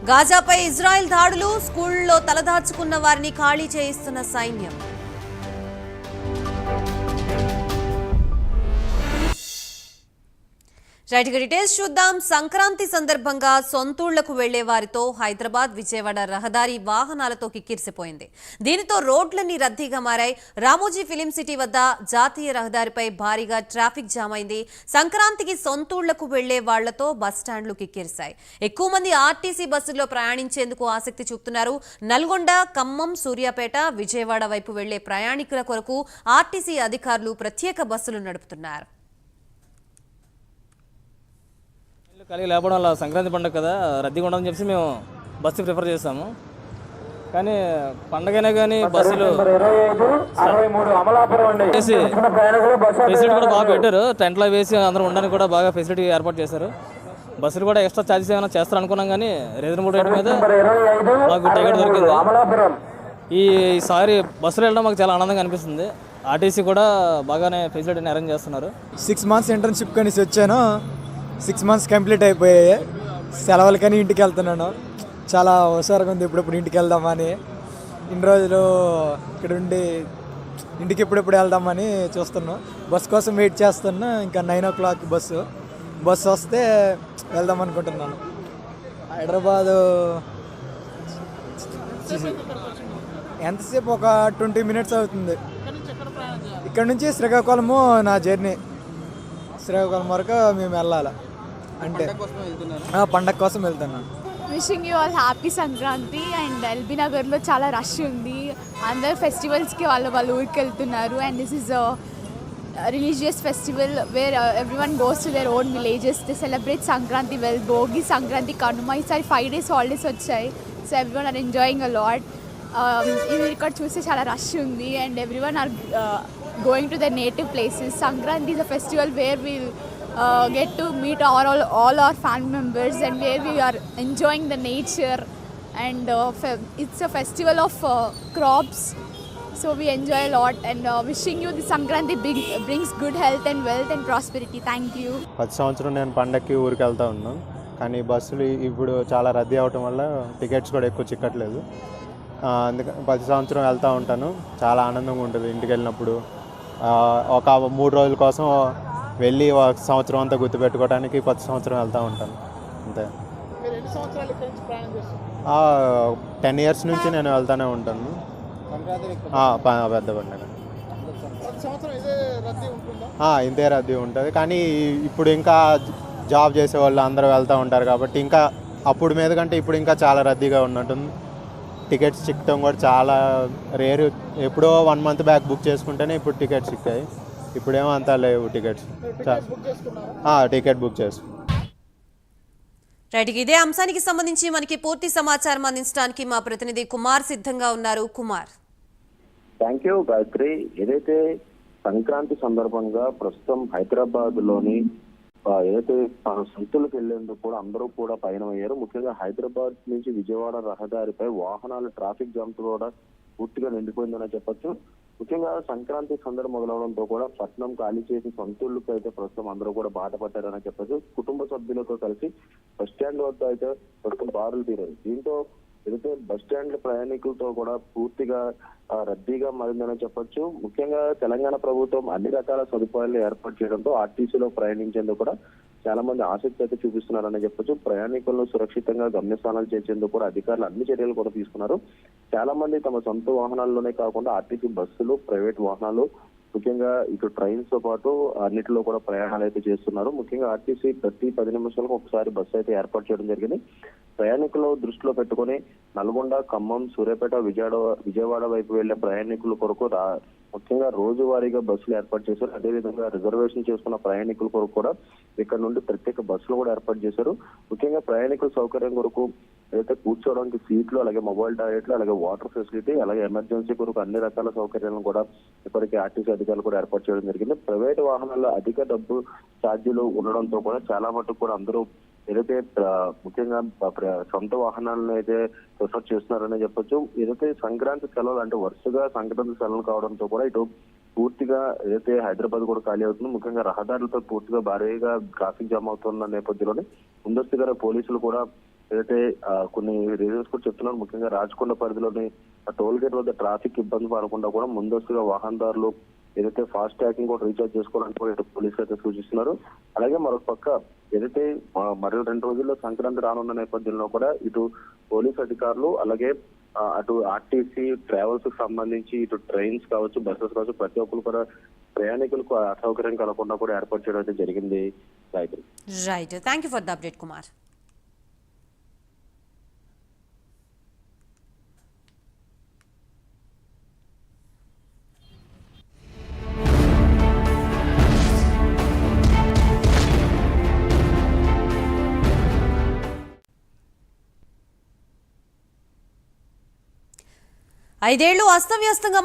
గాజాపై Israel దాడులు, స్కూళ్లలో తలదాచుకున్న వారిని ఖాళీ చేయిస్తున్న సైన్యం. రైట్ డీటెయిల్స్ చూద్దాం. సంక్రాంతి సందర్భంగా సొంతూళ్లకు వెళ్లే వారితో హైదరాబాద్ విజయవాడ రహదారి వాహనాలతో కిక్కిరిసిపోయింది. దీనితో రోడ్లన్నీ రద్దీగా మారాయి. రామోజీ ఫిలిం సిటీ వద్ద జాతీయ రహదారిపై భారీగా ట్రాఫిక్ జామ్ అయింది. సంక్రాంతికి సొంతూళ్లకు వెళ్లే వాళ్లతో బస్టాండ్లు కిక్కిరిశాయి. ఎక్కువ మంది ఆర్టీసీ బస్సుల్లో ప్రయాణించేందుకు ఆసక్తి చూపుతున్నారు. నల్గొండ, ఖమ్మం, సూర్యాపేట, విజయవాడ వైపు వెళ్లే ప్రయాణికుల కొరకు ఆర్టీసీ అధికారులు ప్రత్యేక బస్సులు నడుపుతున్నారు. ఖాళీ లేకపోవడం వల్ల సంక్రాంతి పండుగ కదా, రద్దీగా ఉండదని చెప్పి మేము బస్సు ప్రిఫర్ చేస్తాము. కానీ పండగైనా కానీ బస్సులు ఫెసిలిటీ కూడా బాగా పెట్టారు. టెంట్లో వేసి అందరూ ఉండడానికి కూడా బాగా ఫెసిలిటీ ఏర్పాటు చేశారు. బస్సులు కూడా ఎక్స్ట్రా ఛార్జెస్ ఏమైనా చేస్తారు అనుకున్నాం, కానీ రీజనబుల్ రేట్ మీద మాకు టికెట్ దొరికింది. ఈసారి బస్సులు వెళ్ళడం మాకు చాలా ఆనందంగా అనిపిస్తుంది. ఆర్టీసీ కూడా బాగానే ఫెసిలిటీని అరేంజ్ చేస్తున్నారు. 6 months ఇంటర్న్షిప్ కనేసి వచ్చాను. 6 months కంప్లీట్ అయిపోయాయి. సెలవులకని ఇంటికి వెళ్తున్నాను. చాలా హుషారుగా ఉంది. ఇప్పుడప్పుడు ఇంటికి వెళ్దామని, ఇన్ని రోజులు ఇక్కడ ఉండి ఇంటికి ఎప్పుడెప్పుడు వెళ్దామని చూస్తున్నాను. బస్ కోసం వెయిట్ చేస్తున్నా. ఇంకా 9 o'clock బస్సు వస్తే వెళ్దాం అనుకుంటున్నాను. హైదరాబాదు ఎంతసేపు ఒక 20 minutes అవుతుంది. ఇక్కడ నుంచి శ్రీకాకుళము నా జర్నీ. శ్రీకాకుళం వరకు మేము వెళ్ళాలి. అంటే పండగ కోసం వెళ్తున్నాను. Wishing you all happy Sankranti. And L B నగర్లో చాలా రష్ ఉంది. అందరు ఫెస్టివల్స్కి వాళ్ళ ఊరికి వెళ్తున్నారు. And this is religious festival where everyone goes to their own villages to celebrate Sankranti well. Bhogi, Sankranti, Kanuma, ఈసారి 5 days హాలిడేస్ వచ్చాయి. So everyone are enjoying a lot. ఇవి ఇక్కడ చూస్తే చాలా రష్ ఉంది. And everyone are going to their native places. Sankranti is a festival where we'll get to meet all our family members and where we are enjoying the nature. And it's a festival of crops, so we enjoy a lot. And wishing you the Sankranti brings good health and wealth and prosperity. Thank you. ప్రతి సంవత్సరం నేను పండగకి ఊరికి వెళ్తూ ఉన్నాను. కానీ బస్సులు ఇప్పుడు చాలా రద్దీ అవటం వల్ల టికెట్స్ కూడా ఎక్కువ చిక్కట్లేదు. అందుకని ప్రతి సంవత్సరం వెళ్తూ ఉంటాను. చాలా ఆనందంగా ఉంటుంది ఇంటికి వెళ్ళినప్పుడు. ఒక 3 రోజుల కోసం వెళ్ళి ఒక సంవత్సరం అంతా గుర్తుపెట్టుకోవడానికి ప్రతి సంవత్సరం వెళ్తూ ఉంటాను. అంతే. 10 years నుంచి నేను వెళ్తూనే ఉంటాను. పెద్ద పండుగ ఇంతే రద్దీ ఉంటుంది. కానీ ఇప్పుడు ఇంకా జాబ్ చేసే వాళ్ళు అందరూ వెళ్తూ ఉంటారు కాబట్టి ఇంకా అప్పుడు మీద కంటే ఇప్పుడు ఇంకా చాలా రద్దీగా ఉన్నట్టుంది. టికెట్స్ చిక్కడం కూడా చాలా రేరు. ఎప్పుడో 1 month బ్యాక్ బుక్ చేసుకుంటేనే ఇప్పుడు టికెట్స్ చిక్కాయి. ఇప్పుడేమో అంతా లేవు టికెట్స్. టికెట్ బుక్ చేసుకున్నాను. రైట్, ఇదే అంశానికి సంబంధించి మనకి పూర్తి సమాచారం అందించడానికి మా ప్రతినిధి కుమార్ సిద్ధంగా ఉన్నారు. కుమార్. Thank you Gayatri. ఏదైతే సంక్రాంతి సందర్భంగా ప్రస్తుతం హైదరాబాద్ లోని ఏదైతే సొంతలకు వెళ్లేందుకు కూడా అందరూ కూడా పయనమయ్యారు. ముఖ్యంగా హైదరాబాద్ నుంచి విజయవాడ రహదారిపై వాహనాలు ట్రాఫిక్ జామ్ కూడా పూర్తిగా నిండిపోయిందని చెప్పొచ్చు. ముఖ్యంగా సంక్రాంతి సందర్భం మొదలవడంతో కూడా పట్నం ఖాళీ చేసి సొంతూళ్ళకు అయితే ప్రస్తుతం అందరూ కూడా బాధపడ్డారని చెప్పొచ్చు. కుటుంబ సభ్యులతో కలిసి బస్ స్టాండ్ వద్ద అయితే ప్రస్తుతం బారులు తీరారు. దీంతో ఏదైతే బస్ స్టాండ్ ప్రయాణికులతో కూడా పూర్తిగా రద్దీగా మారిందని చెప్పొచ్చు. ముఖ్యంగా తెలంగాణ ప్రభుత్వం అన్ని రకాల సదుపాయాలు ఏర్పాటు చేయడంతో ఆర్టీసీలో ప్రయాణించేందుకు కూడా చాలా మంది ఆసక్తి అయితే చూపిస్తున్నారని చెప్పొచ్చు. ప్రయాణికులను సురక్షితంగా గమ్యస్థానాలు చేర్చేందుకు కూడా అధికారులు అన్ని చర్యలు కూడా తీసుకున్నారు. చాలా మంది తమ సొంత వాహనాల్లోనే కాకుండా ఆర్టీసీ బస్సులు, ప్రైవేట్ వాహనాలు, ముఖ్యంగా ఇటు ట్రైన్స్ తో పాటు అన్నిటిలో కూడా ప్రయాణాలు అయితే చేస్తున్నారు. ముఖ్యంగా ఆర్టీసీ ప్రతి 10 నిమిషాలకు ఒకసారి బస్సు అయితే ఏర్పాటు చేయడం జరిగింది. ప్రయాణికులు దృష్టిలో పెట్టుకుని నల్గొండ, ఖమ్మం, సూర్యాపేట, విజయవాడ వైపు వెళ్లే ప్రయాణికుల కొరకు ముఖ్యంగా రోజువారీగా బస్సులు ఏర్పాటు చేశారు. అదేవిధంగా రిజర్వేషన్ చేసుకున్న ప్రయాణికుల కొరకు కూడా ఇక్కడ నుండి ప్రత్యేక బస్సులు కూడా ఏర్పాటు చేశారు. ముఖ్యంగా ప్రయాణికుల సౌకర్యం కొరకు అయితే కూర్చోవడానికి సీట్లు, అలాగే మొబైల్ టాయిలెట్లు, అలాగే వాటర్ ఫెసిలిటీ, అలాగే ఎమర్జెన్సీ కొరకు అన్ని రకాల సౌకర్యాలను కూడా ఇప్పటికే ఆర్టీసీ అధికారులు కూడా ఏర్పాటు చేయడం జరిగింది. ప్రైవేట్ వాహనాల్లో అధిక డబ్బు ఛార్జీలు ఉండడంతో కూడా చాలా మటుకు కూడా అందరూ ఏదైతే ముఖ్యంగా సొంత వాహనాలను అయితే ప్రిఫర్ చేస్తున్నారని చెప్పొచ్చు. ఏదైతే సంక్రాంతి సెలవులు అంటే వరుసగా సంక్రాంతి సెలవులు కావడంతో కూడా ఇటు పూర్తిగా ఏదైతే హైదరాబాద్ కూడా ఖాళీ అవుతుంది. ముఖ్యంగా రహదారులతో పూర్తిగా భారీగా ట్రాఫిక్ జామ్ అవుతున్న నేపథ్యంలోనే ముందస్తుగా పోలీసులు కూడా ఏదైతే కొన్ని రీజన్స్ కూడా చెప్తున్నారు. ముఖ్యంగా రాచకొండ పరిధిలోని టోల్ గేట్ వద్ద ట్రాఫిక్ ఇబ్బంది పడకుండా కూడా ముందస్తుగా వాహనదారులు ఏదైతే ఫాస్ట్ ట్రాకింగ్ కూడా రీఛార్జ్ చేసుకోవడానికి కూడా పోలీసులు అయితే సూచిస్తున్నారు. అలాగే మరొక పక్క ఏదైతే మరో 2 రోజుల్లో సంక్రాంతి రానున్న నేపథ్యంలో కూడా ఇటు పోలీస్ అధికారులు అలాగే అటు ఆర్టీసీ ట్రావెల్స్ కు సంబంధించి ఇటు ట్రైన్స్ కావచ్చు, బస్సెస్ కావచ్చు, ప్రతి ఒక్కరు కూడా ప్రయాణికులకు అసౌకర్యం కలగకుండా కూడా ఏర్పాటు చేయడం అయితే జరిగింది. Gayatri. Right, thank you for the update Kumar. ఐదేళ్లు అస్తవ్యస్తంగా